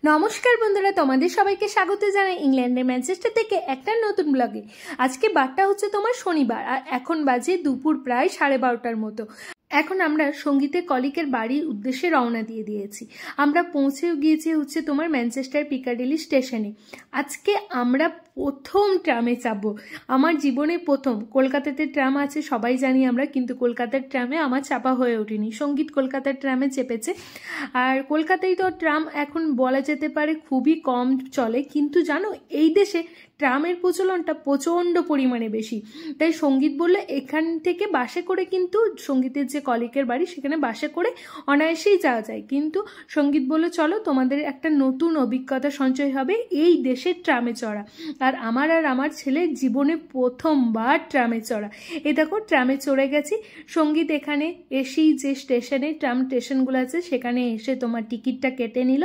নমস্কার বন্ধুরা, তোমাদের সবাইকে স্বাগত জানাই ইংল্যান্ডের ম্যানচেস্টার থেকে একটা নতুন ব্লগে। আজকে বারটা হচ্ছে তোমার শনিবার, আর এখন বাজে দুপুর প্রায় 12:30টার মতো। এখন আমরা সঙ্গীতের কলিকের বাড়ির উদ্দেশ্যে রওনা দিয়ে দিয়েছি। আমরা পৌঁছেও গিয়েছি হচ্ছে তোমার ম্যানচেস্টার পিকাডিলি স্টেশনে। আজকে আমরা প্রথম ট্রামে চাপবো, আমার জীবনে প্রথম। কলকাতাতে ট্রাম আছে সবাই জানি আমরা, কিন্তু কলকাতার ট্রামে আমার চাপা হয়ে ওঠেনি। সঙ্গীত কলকাতার ট্রামে চেপেছে। আর কলকাতায় তো ট্রাম এখন বলা যেতে পারে খুবই কম চলে, কিন্তু জানো এই দেশে ট্রামের প্রচলনটা প্রচণ্ড পরিমাণে বেশি। তাই সঙ্গীত বললো এখান থেকে বাসে করে, কিন্তু সঙ্গীতের যে কলিকের বাড়ি সেখানে বাসে করে অনায়াসেই যাওয়া যায়, কিন্তু সঙ্গীত বললো চলো তোমাদের একটা নতুন অভিজ্ঞতা সঞ্চয় হবে এই দেশের ট্রামে চড়া। আর আমার ছেলের জীবনে প্রথমবার ট্রামে চড়া। এই দেখো ট্রামে চড়ে গেছি। সঙ্গীত এখানে এসেই যে স্টেশনে ট্রাম স্টেশনগুলো আছে সেখানে এসে তোমার টিকিটটা কেটে নিল।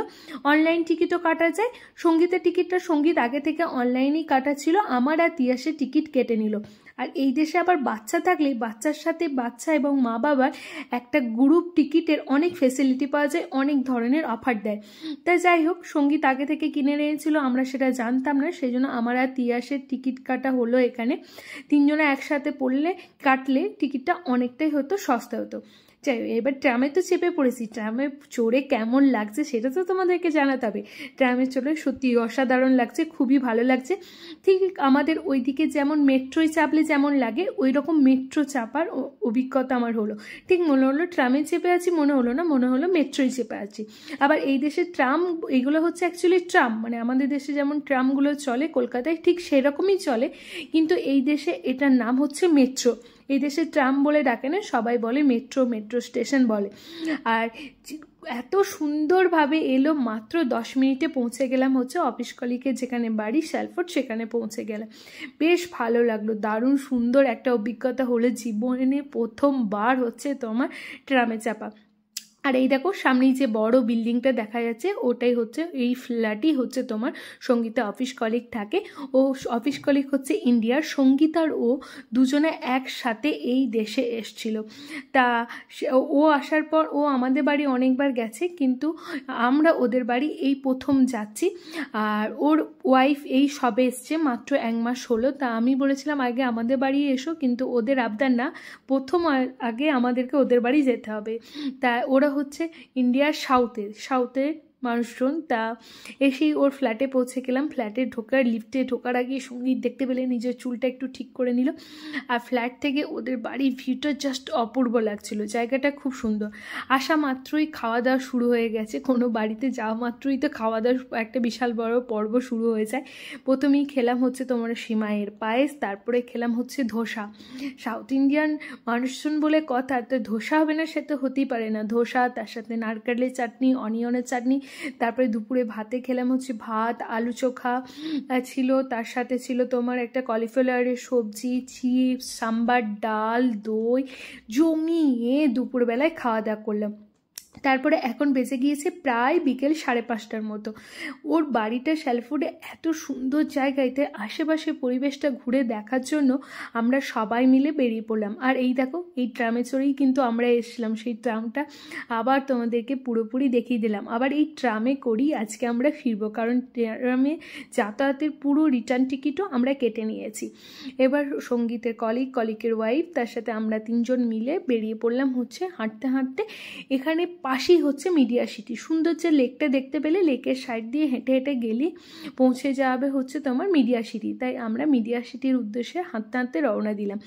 অনলাইন টিকিটও কাটা যায়। সঙ্গীতের টিকিটটা সঙ্গীত আগে থেকে অনলাইনেই কাটা ছিল, আমার আর তিয়াসের টিকিট কেটে নিল। আর এই দেশে আবার বাচ্চা থাকলে বাচ্চার সাথে বাচ্চা এবং মা বাবার একটা গ্রুপ টিকিটের অনেক ফেসিলিটি পাওয়া যায়, অনেক ধরনের অফার দেয়। তাই যাই হোক, সঙ্গীত আগে থেকে কিনে নিয়েছিল, আমরা সেটা জানতাম না, সেই জন্য আমার আর তিয়াসের টিকিট কাটা হলো। এখানে তিনজনে একসাথে কাটলে টিকিটটা অনেকটাই হতো, সস্তা হতো। যাই হোক, এবার ট্রামে তো চেপে পড়েছি। ট্রামে চড়ে কেমন লাগছে সেটা তো তোমাদেরকে জানাতে হবে। ট্রামে চড়ে সত্যি অসাধারণ লাগছে, খুবই ভালো লাগছে। ঠিক আমাদের ওইদিকে যেমন মেট্রোয় চাপলে যেমন লাগে, ওই রকম মেট্রো চাপার অভিজ্ঞতা আমার হলো। ঠিক মনে হলো ট্রামে চেপে আছি, মনে হলো না, মনে হলো মেট্রোয় চেপে আছি। আবার এই দেশের ট্রাম, এগুলো হচ্ছে অ্যাকচুয়ালি ট্রাম, মানে আমাদের দেশে যেমন ট্রামগুলো চলে কলকাতায় ঠিক সেরকমই চলে, কিন্তু এই দেশে এটার নাম হচ্ছে মেট্রো। এই দেশে ট্রাম বলে ডাকে না, সবাই বলে মেট্রো, মেট্রো স্টেশন বলে। আর এত সুন্দরভাবে এলো, মাত্র 10 মিনিটে পৌঁছে গেলাম হচ্ছে অফিস কলিকের যেখানে বাড়ি শ্যালফোর্ড, সেখানে পৌঁছে গেলাম। বেশ ভালো লাগলো, দারুণ সুন্দর একটা অভিজ্ঞতা হলো। জীবনে প্রথমবার হচ্ছে তোমার ট্রামে চাপা। আর এই দেখো সামনেই যে বড় বিল্ডিংটা দেখা যাচ্ছে, ওটাই হচ্ছে, এই ফ্ল্যাটই হচ্ছে তোমার সঙ্গীতা অফিস কলিগ থাকে। ও অফিস কলিগ হচ্ছে ইন্ডিয়ার। সঙ্গীত আর ও দুজনে একসাথে এই দেশে এসছিল। তা ও আসার পর ও আমাদের বাড়ি অনেকবার গেছে, কিন্তু আমরা ওদের বাড়ি এই প্রথম যাচ্ছি। আর ওর ওয়াইফ এই সবে এসছে, মাত্র 1 মাস হলো। তা আমি বলেছিলাম আগে আমাদের বাড়ি এসো, কিন্তু ওদের আবদার না, প্রথম আগে আমাদেরকে ওদের বাড়ি যেতে হবে। তা ওরা হচ্ছে ইন্ডিয়ার সাউথে মানুষজন। তা এসেই ওর ফ্ল্যাটে পৌঁছে গেলাম। লিফটে ঢোকার আগে সঙ্গীত দেখতে পেলে নিজের চুলটা একটু ঠিক করে নিল। আর ফ্ল্যাট থেকে ওদের বাড়ির ভিউটা জাস্ট অপূর্ব লাগছিল, জায়গাটা খুব সুন্দর। আসা মাত্রই খাওয়া দাওয়া শুরু হয়ে গেছে। কোনো বাড়িতে যাওয়া মাত্রই তো খাওয়া দাওয়ার একটা বিশাল বড় পর্ব শুরু হয়ে যায়। প্রথমেই খেলাম হচ্ছে তোমার সিমাইয়ের পায়েস, তারপরে খেলাম হচ্ছে ধোসা। সাউথ ইন্ডিয়ান মানুষজন বলে কথা, তো ধোসা হবে না সে তো হতেই পারে না। ধোসা, তার সাথে নারকেলের চাটনি, অনিয়নের চাটনি। তারপরে দুপুরে ভাতে খেলাম হচ্ছে ভাত, আলু চোখা ছিল, তার সাথে ছিল তোমার একটা কলিফ্লাওয়ারের সবজি, চিপস, সাম্বার, ডাল, দই, জমিয়ে দুপুরবেলায় খাওয়া দাওয়া করলাম। তারপরে এখন বেজে গিয়েছে প্রায় বিকেল 5:30টার মতো। ওর বাড়িটা শ্যালফোর্ডে এত সুন্দর জায়গাতে, আশেপাশে পরিবেশটা ঘুরে দেখার জন্য আমরা সবাই মিলে বেরিয়ে পড়লাম। আর এই দেখো এই ট্রামে চড়েই কিন্তু আমরা এসেছিলাম, সেই ট্রামটা আবার তোমাদেরকে পুরোপুরি দেখিয়ে দিলাম। আবার এই ট্রামে করেই আজকে আমরা ফিরবো, কারণ ট্রামে যাতায়াতের পুরো রিটার্ন টিকিটও আমরা কেটে নিয়েছি। এবার সঙ্গীতের কলিকের ওয়াইফ, তার সাথে আমরা 3জন মিলে বেরিয়ে পড়লাম হচ্ছে হাঁটতে হাঁটতে। এখানে পাশেই হচ্ছে মিডিয়া সিটি। সুন্দর যে লেকটা দেখতে পেলে, লেকের সাইড দিয়ে হেঁটে হেঁটে গেলে পৌঁছে যাবে হচ্ছে তোমার মিডিয়া সিটি। তাই আমরা মিডিয়া সিটির উদ্দেশ্যে হাঁটতে হাঁটতে রওনা দিলাম।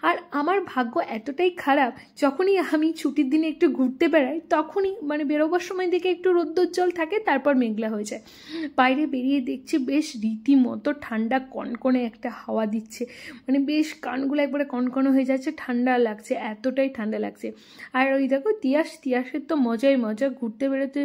আর আমার ভাগ্য এতটাই খারাপ, যখনই আমি ছুটির দিনে একটু ঘুরতে বেড়াই, তখনই মানে বেরোবার সময় দেখে একটু রোদ্দুজ্জ্বল থাকে, তারপর মেঘলা হয়ে যায়। বাইরে বেরিয়ে দেখছি বেশ রীতিমতো ঠান্ডা কনকনে একটা হাওয়া দিচ্ছে, মানে বেশ কানগুলো একবারে কনকনে হয়ে যাচ্ছে, ঠান্ডা লাগছে, এতটাই ঠান্ডা লাগছে। আর ওই দেখো তিয়াসের তো মজাই মজা, ঘুরতে বেরোতে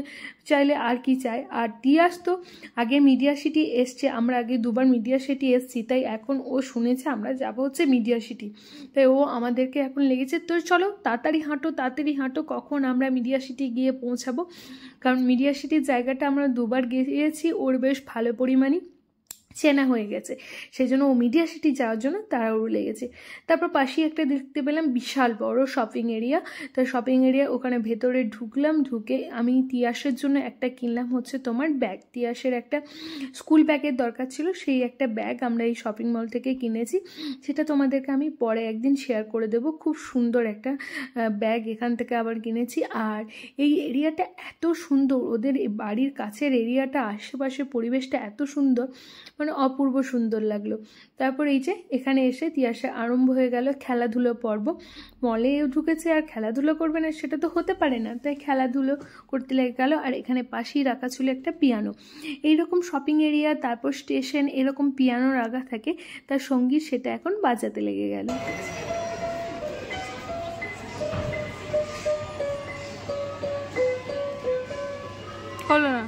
চাইলে আর কি চাই। আর তিয়াস তো আগে মিডিয়া সিটি এসছে, আমরা আগে 2বার মিডিয়া সিটি এসছি, তাই এখন ও শুনেছে আমরা যাবো হচ্ছে মিডিয়া সিটি। তাই ও আমাদেরকে এখন লেগেছে, তো চলো তাড়াতাড়ি হাঁটো, কখন আমরা মিডিয়া সিটি গিয়ে পৌঁছাবো। কারণ মিডিয়া সিটির জায়গাটা আমরা 2বার গিয়েছি, ওর বেশ ভালো পরিমাণই চেনা হয়ে গেছে, সেই জন্য ও মিডিয়া সিটি যাওয়ার জন্য তাড়াহুড়ো লেগেছে। তারপর পাশেই একটা দেখতে পেলাম বিশাল বড় শপিং এরিয়া। তো শপিং এরিয়া ওখানে ভেতরে ঢুকলাম, ঢুকে আমি তিয়াসের জন্য একটা কিনলাম হচ্ছে তোমার ব্যাগ। তিয়াসের একটা স্কুল ব্যাগের দরকার ছিল, সেই একটা ব্যাগ আমরা এই শপিং মল থেকে কিনেছি, সেটা তোমাদেরকে আমি পরে একদিন শেয়ার করে দেব। খুব সুন্দর একটা ব্যাগ এখান থেকে আবার কিনেছি। আর এই এরিয়াটা এত সুন্দর, ওদের বাড়ির কাছের এরিয়াটা, আশেপাশে পরিবেশটা এত সুন্দর, মানে অপূর্ব সুন্দর লাগলো। তারপর এই যে এখানে এসে তিয়াসে আরম্ভ হয়ে গেল খেলাধুলো পর্ব। মলে ঢুকেছে আর খেলাধুলো করবে না সেটা তো হতে পারে না, তাই খেলাধুলো করতে লেগে গেল। আর এখানে পাশেই রাখা ছিল একটা পিয়ানো। এইরকম শপিং এরিয়া, তারপর স্টেশন, এরকম পিয়ানো রাখা থাকে, তার সঙ্গী সেটা এখন বাজাতে লেগে গেল। হলো না।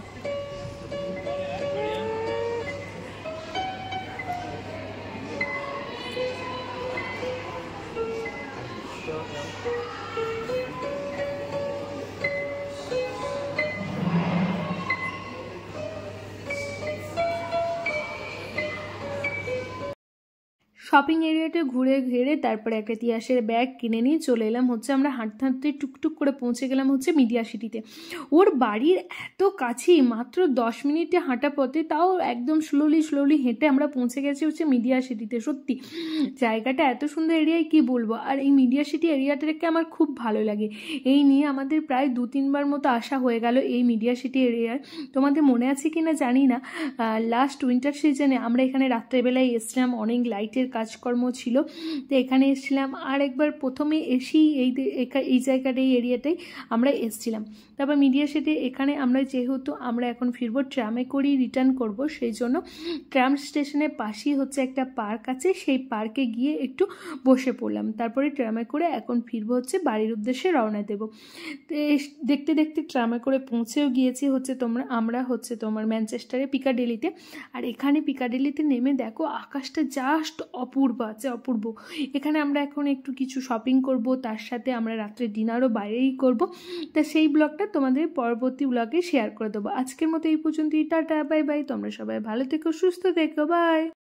শপিং এরিয়াটা ঘুরে ঘেরে তারপরে একটা তিয়াসের ব্যাগ কিনে নিয়ে চলে এলাম হচ্ছে, আমরা হাঁটতে হাঁটতে টুকটুক করে পৌঁছে গেলাম হচ্ছে মিডিয়া সিটিতে। ওর বাড়ির এত কাছেই, মাত্র 10 মিনিটে হাঁটা পথে, তাও একদম স্লোলি হেঁটে আমরা পৌঁছে গেছি হচ্ছে মিডিয়া সিটিতে। সত্যি জায়গাটা এত সুন্দর এরিয়ায় কি বলবো। আর এই মিডিয়া সিটি এরিয়াটাকে আমার খুব ভালো লাগে। এই নিয়ে আমাদের প্রায় 2-3 বার মতো আসা হয়ে গেল এই মিডিয়া সিটি এরিয়ায়। তোমাদের মনে আছে কি না জানি না, লাস্ট উইন্টার সিজনে আমরা এখানে রাত্রেবেলায় এসছিলাম, অনেক লাইটের কাজকর্ম ছিল, তো এখানে এসেছিলাম। আর একবার প্রথমে এসেই এই জায়গাটা, এই এরিয়াটাই আমরা এসেছিলাম। তারপর মিডিয়া সিটি এখানে আমরা যেহেতু আমরা এখন ফিরবো ট্রামে করেই রিটার্ন করব, সেই জন্য ট্রাম স্টেশনের পাশেই হচ্ছে একটা পার্ক আছে, সেই পার্কে গিয়ে একটু বসে পড়লাম। তারপরে ট্রামে করে এখন ফিরবো হচ্ছে বাড়ির উদ্দেশ্যে রওনা দেব। তো দেখতে দেখতে ট্রামে করে পৌঁছেও গিয়েছি হচ্ছে আমরা হচ্ছে তোমার ম্যানচেস্টারে পিকাডেলিতে। আর এখানে পিকাডেলিতে নেমে দেখো আকাশটা জাস্ট অপূর্ব আছে, অপূর্ব। এখানে আমরা এখন একটু কিছু শপিং করব, তার সাথে আমরা রাত্রে ডিনারও বাইরেই করব। তা সেই ব্লগটা তোমাদের পরবর্তী ব্লগে শেয়ার করে দেবো। আজকের মতো এই পর্যন্তই, টাটা, বাই বাই। তোমরা সবাই ভালো থেকো, সুস্থ থেকো, বাই।